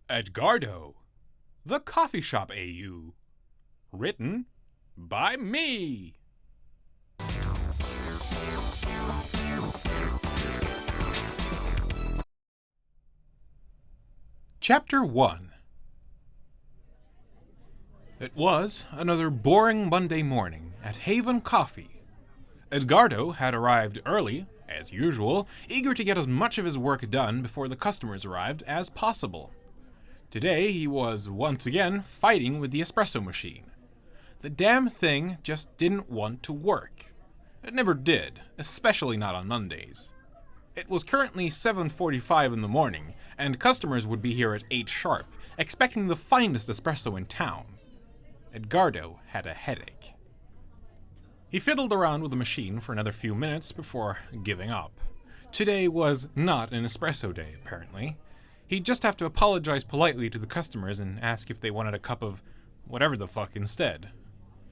Edgardo, the Coffeeshop AU. Written by me. Chapter 1. It was another boring Monday morning at Haven Coffee. Edgardo had arrived early, as usual, eager to get as much of his work done before the customers arrived as possible. Today he was once again fighting with the espresso machine. The damn thing just didn't want to work. It never did, especially not on Mondays. It was currently 7:45 in the morning, and customers would be here at 8 sharp, expecting the finest espresso in town. Edgardo had a headache. He fiddled around with the machine for another few minutes before giving up. Today was not an espresso day, apparently. He'd just have to apologize politely to the customers and ask if they wanted a cup of whatever the fuck instead.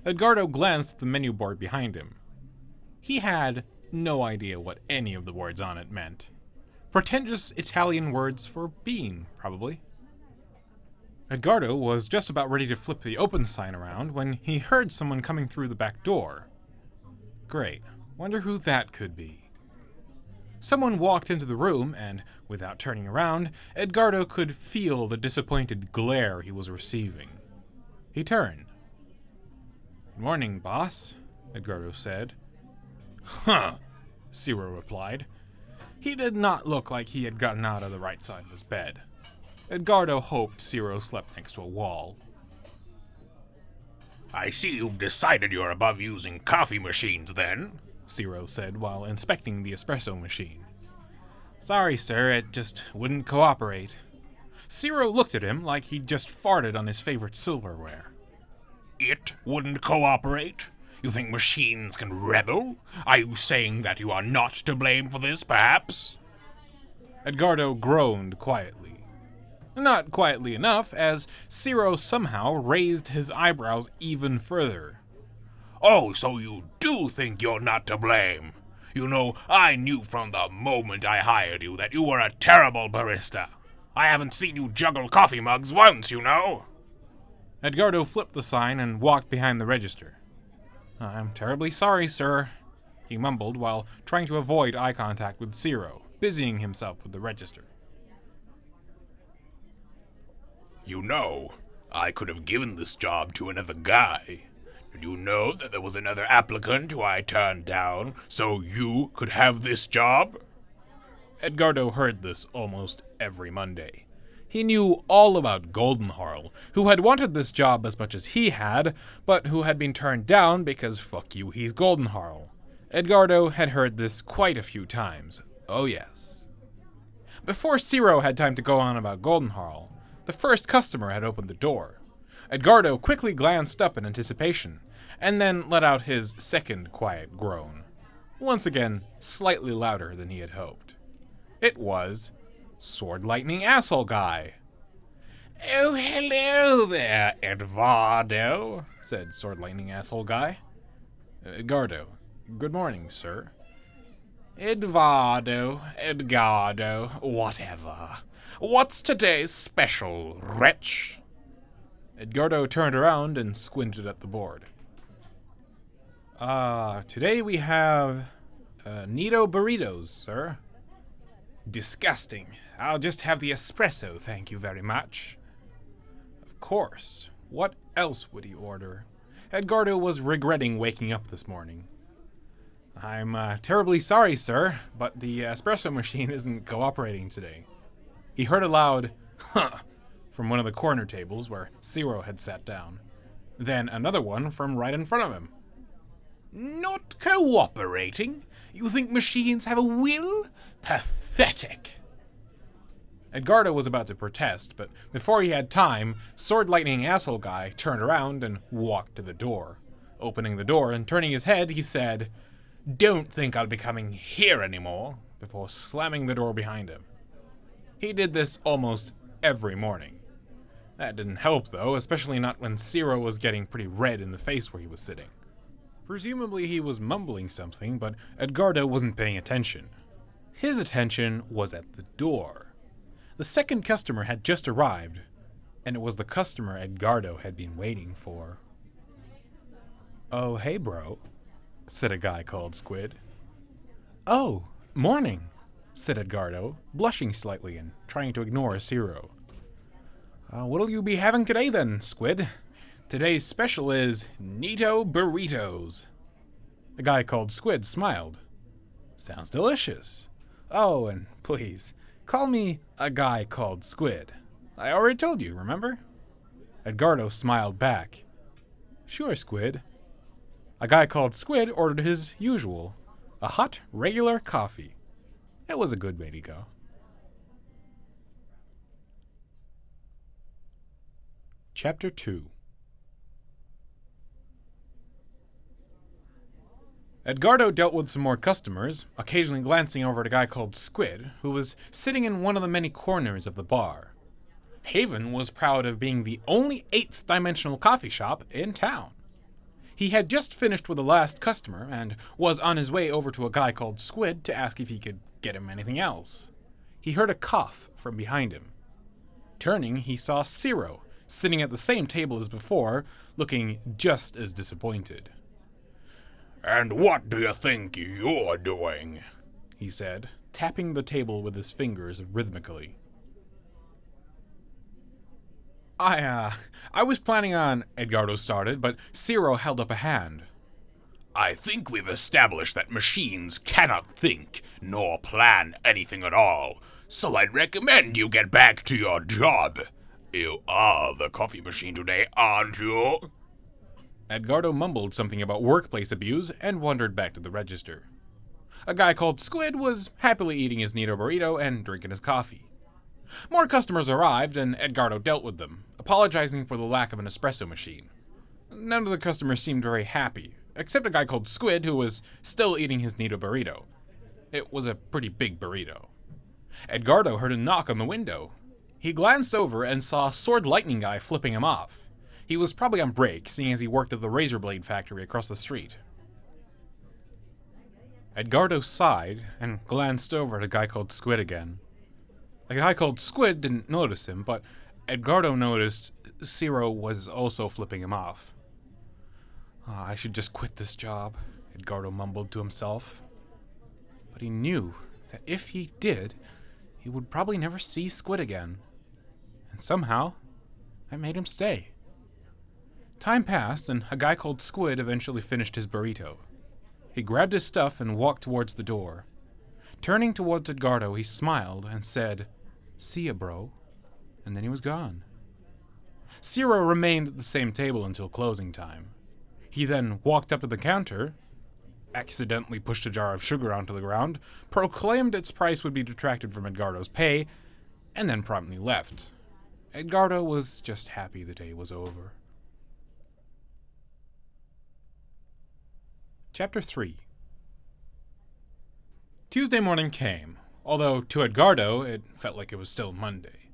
Edgardo glanced at the menu board behind him. He had no idea what any of the words on it meant. Pretentious Italian words for bean, probably. Edgardo was just about ready to flip the open sign around when he heard someone coming through the back door. Great. Wonder who that could be. Someone walked into the room, and, without turning around, Edgardo could feel the disappointed glare he was receiving. He turned. "Good morning, boss," Edgardo said. "Huh," Ciro replied. He did not look like he had gotten out of the right side of his bed. Edgardo hoped Ciro slept next to a wall. "I see you've decided you're above using coffee machines, then," Ciro said while inspecting the espresso machine. "Sorry, sir, it just wouldn't cooperate." Ciro looked at him like he'd just farted on his favorite silverware. "It wouldn't cooperate? You think machines can rebel? Are you saying that you are not to blame for this, perhaps?" Edgardo groaned quietly. Not quietly enough, as Ciro somehow raised his eyebrows even further. "Oh, so you do think you're not to blame? You know, I knew from the moment I hired you that you were a terrible barista. I haven't seen you juggle coffee mugs once, you know." Edgardo flipped the sign and walked behind the register. "I'm terribly sorry, sir," he mumbled while trying to avoid eye contact with Ciro, busying himself with the register. "You know, I could have given this job to another guy. Did you know that there was another applicant who I turned down so you could have this job?" Edgardo heard this almost every Monday. He knew all about Goldenharl, who had wanted this job as much as he had, but who had been turned down because fuck you, he's Goldenharl. Edgardo had heard this quite a few times. Oh yes. Before Ciro had time to go on about Goldenharl, the first customer had opened the door. Edgardo quickly glanced up in anticipation, and then let out his second quiet groan. Once again, slightly louder than he had hoped. It was Sword Lightning Asshole Guy. "Oh, hello there, Edgardo," said Sword Lightning Asshole Guy. Edgardo, good morning, sir. Edgardo, whatever. What's today's special, wretch?" Edgardo turned around and squinted at the board. Today we have Nito burritos, sir." "Disgusting. I'll just have the espresso, thank you very much." Of course. What else would he order? Edgardo was regretting waking up this morning. "I'm terribly sorry, sir, but the espresso machine isn't cooperating today." He heard a loud, "Huh," from one of the corner tables where Ciro had sat down. Then another one from right in front of him. "Not cooperating? You think machines have a will? Pathetic." Edgardo was about to protest, but before he had time, Sword Lightning Asshole Guy turned around and walked to the door. Opening the door and turning his head, he said, "Don't think I'll be coming here anymore," before slamming the door behind him. He did this almost every morning. That didn't help, though, especially not when Ciro was getting pretty red in the face where he was sitting. Presumably he was mumbling something, but Edgardo wasn't paying attention. His attention was at the door. The second customer had just arrived, and it was the customer Edgardo had been waiting for. "Oh, hey, bro," said a guy called Squid. "Oh, morning," said Edgardo, blushing slightly and trying to ignore Ciro. "What'll you be having today then, Squid? Today's special is Neato Burritos." The guy called Squid smiled. "Sounds delicious. Oh, and please, call me a guy called Squid. I already told you, remember?" Edgardo smiled back. "Sure, Squid." A guy called Squid ordered his usual, a hot, regular coffee. It was a good way to go. Chapter 2. Edgardo dealt with some more customers, occasionally glancing over at a guy called Squid, who was sitting in one of the many corners of the bar. Haven was proud of being the only 8th dimensional coffee shop in town. He had just finished with the last customer and was on his way over to a guy called Squid to ask if he could get him anything else. He heard a cough from behind him. Turning, he saw Ciro, sitting at the same table as before, looking just as disappointed. "And what do you think you're doing?" he said, tapping the table with his fingers rhythmically. I was planning on," Edgardo started, but Ciro held up a hand. "I think we've established that machines cannot think nor plan anything at all, so I'd recommend you get back to your job. You are the coffee machine today, aren't you?" Edgardo mumbled something about workplace abuse and wandered back to the register. A guy called Squid was happily eating his Neato burrito and drinking his coffee. More customers arrived, and Edgardo dealt with them, apologizing for the lack of an espresso machine. None of the customers seemed very happy, except a guy called Squid who was still eating his Neato burrito. It was a pretty big burrito. Edgardo heard a knock on the window. He glanced over and saw Sword Lightning Guy flipping him off. He was probably on break, seeing as he worked at the razor blade factory across the street. Edgardo sighed and glanced over at a guy called Squid again. The guy called Squid didn't notice him, but Edgardo noticed Ciro was also flipping him off. I should just quit this job," Edgardo mumbled to himself. But he knew that if he did, he would probably never see Squid again. And somehow, that made him stay. Time passed, and a guy called Squid eventually finished his burrito. He grabbed his stuff and walked towards the door. Turning towards Edgardo, he smiled and said, "See ya, bro," and then he was gone. Ciro remained at the same table until closing time. He then walked up to the counter, accidentally pushed a jar of sugar onto the ground, proclaimed its price would be detracted from Edgardo's pay, and then promptly left. Edgardo was just happy the day was over. Chapter 3. Tuesday morning came, although to Edgardo it felt like it was still Monday.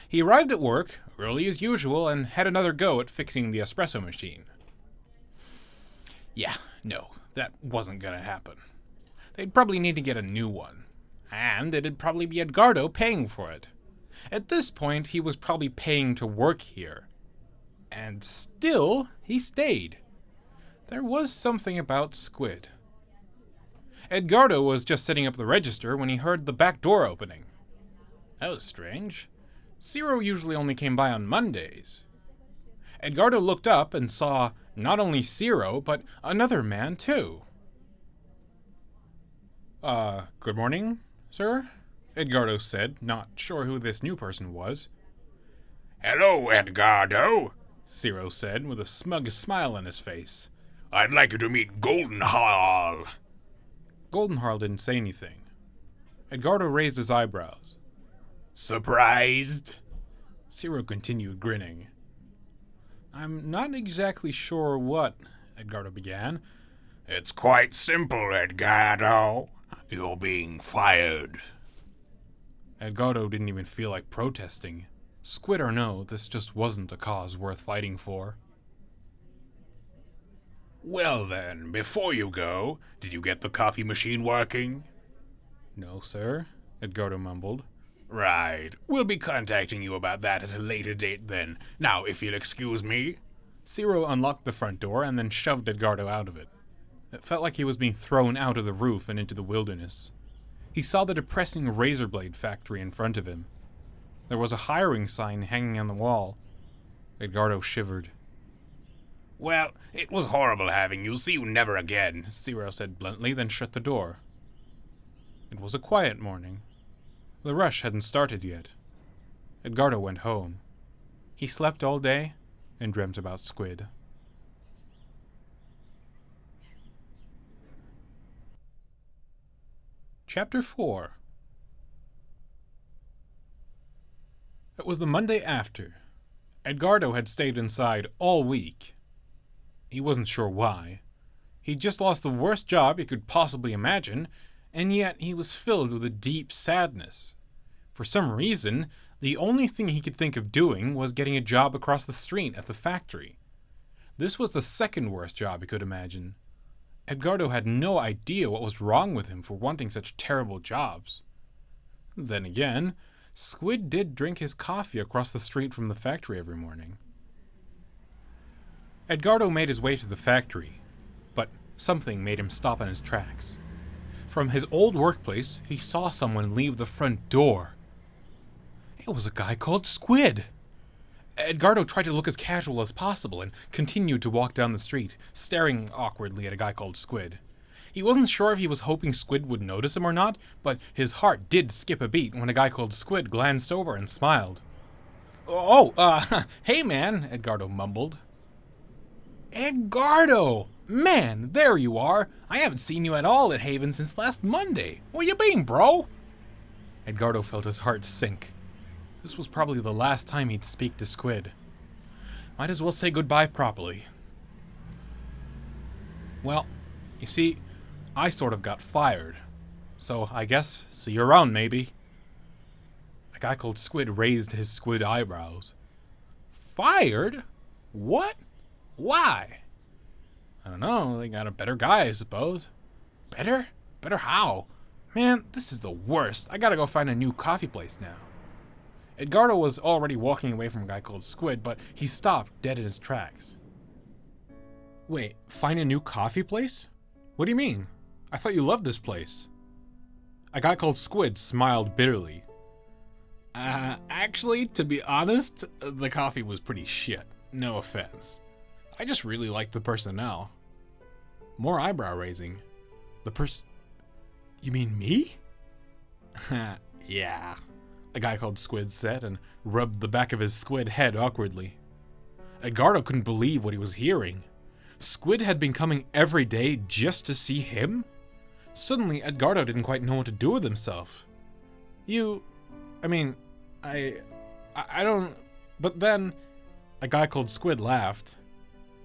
He arrived at work, early as usual, and had another go at fixing the espresso machine. Yeah, no, that wasn't gonna happen. They'd probably need to get a new one, and it'd probably be Edgardo paying for it. At this point, he was probably paying to work here. And still, he stayed. There was something about Squid. Edgardo was just setting up the register when he heard the back door opening. That was strange. Ciro usually only came by on Mondays. Edgardo looked up and saw not only Ciro, but another man too. Good morning, sir?" Edgardo said, not sure who this new person was. "Hello, Edgardo," Ciro said, with a smug smile on his face. "I'd like you to meet Goldenharl." Goldenharl didn't say anything. Edgardo raised his eyebrows. "Surprised?" Ciro continued grinning. "I'm not exactly sure what," Edgardo began. "It's quite simple, Edgardo. You're being fired." Edgardo didn't even feel like protesting. Squid or no, this just wasn't a cause worth fighting for. "Well then, before you go, did you get the coffee machine working?" "No, sir," Edgardo mumbled. Right. We'll be contacting you about that at a later date then. Now, if you'll excuse me. Ciro unlocked the front door and then shoved Edgardo out of it. It felt like he was being thrown out of the roof and into the wilderness. He saw the depressing razor blade factory in front of him. There was a hiring sign hanging on the wall. Edgardo shivered. Well, it was horrible having you. See you never again, Ciro said bluntly, then shut the door. It was a quiet morning. The rush hadn't started yet. Edgardo went home. He slept all day and dreamt about squid. Chapter 4. It was the Monday after. Edgardo had stayed inside all week. He wasn't sure why. He'd just lost the worst job he could possibly imagine, and yet he was filled with a deep sadness. For some reason, the only thing he could think of doing was getting a job across the street at the factory. This was the second worst job he could imagine. Edgardo had no idea what was wrong with him for wanting such terrible jobs. Then again, Squid did drink his coffee across the street from the factory every morning. Edgardo made his way to the factory, but something made him stop in his tracks. From his old workplace, he saw someone leave the front door. It was a guy called Squid. Edgardo tried to look as casual as possible and continued to walk down the street, staring awkwardly at a guy called Squid. He wasn't sure if he was hoping Squid would notice him or not, but his heart did skip a beat when a guy called Squid glanced over and smiled. Hey man, Edgardo mumbled. Edgardo! Man, there you are! I haven't seen you at all at Haven since last Monday. Where you been, bro? Edgardo felt his heart sink. This was probably the last time he'd speak to Squid. Might as well say goodbye properly. Well, you see, I sort of got fired. So I guess, see you around, maybe. A guy called Squid raised his squid eyebrows. Fired? What? Why? I don't know, they got a better guy, I suppose. Better? Better how? Man, this is the worst. I gotta go find a new coffee place now. Edgardo was already walking away from a guy called Squid, but he stopped dead in his tracks. Wait, find a new coffee place? What do you mean? I thought you loved this place. A guy called Squid smiled bitterly. Actually, to be honest, the coffee was pretty shit. No offense. I just really liked the personnel. More eyebrow raising. You mean me? Yeah. A guy called Squid said and rubbed the back of his squid head awkwardly. Edgardo couldn't believe what he was hearing. Squid had been coming every day just to see him? Suddenly, Edgardo didn't quite know what to do with himself. I don't... But then, a guy called Squid laughed.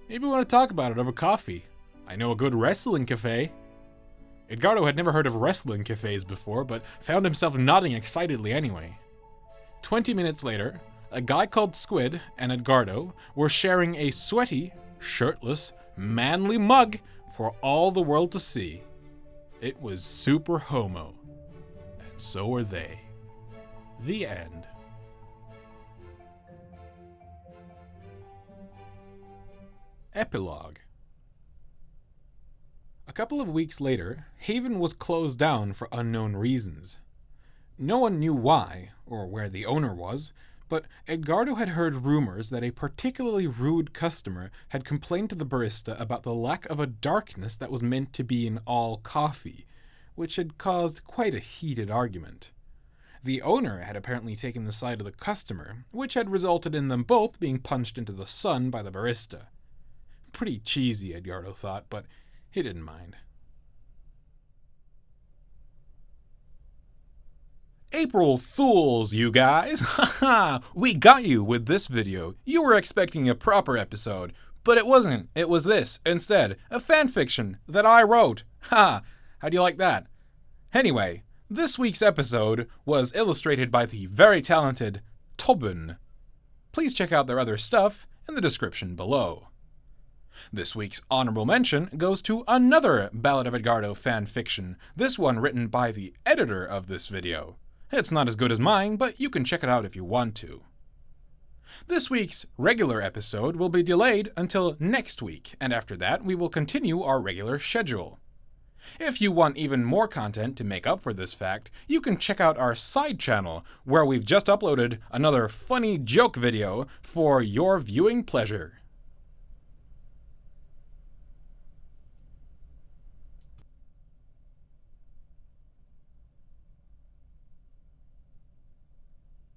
Maybe we want to talk about it over coffee. I know a good wrestling cafe. Edgardo had never heard of wrestling cafes before, but found himself nodding excitedly anyway. 20 minutes later, a guy called Squid and Edgardo were sharing a sweaty, shirtless, manly mug for all the world to see. It was super homo. And so were they. The end. Epilogue. A couple of weeks later, Haven was closed down for unknown reasons. No one knew why, or where the owner was, but Edgardo had heard rumors that a particularly rude customer had complained to the barista about the lack of a darkness that was meant to be in all coffee, which had caused quite a heated argument. The owner had apparently taken the side of the customer, which had resulted in them both being punched into the sun by the barista. Pretty cheesy, Edgardo thought, but he didn't mind. April Fools, you guys! Haha! We got you with this video. You were expecting a proper episode, but it wasn't. It was this, instead, a fanfiction that I wrote. Ha! How do you like that? Anyway, this week's episode was illustrated by the very talented Tobin. Please check out their other stuff in the description below. This week's honorable mention goes to another Ballad of Edgardo fanfiction, this one written by the editor of this video. It's not as good as mine, but you can check it out if you want to. This week's regular episode will be delayed until next week, and after that we will continue our regular schedule. If you want even more content to make up for this fact, you can check out our side channel, where we've just uploaded another funny joke video for your viewing pleasure.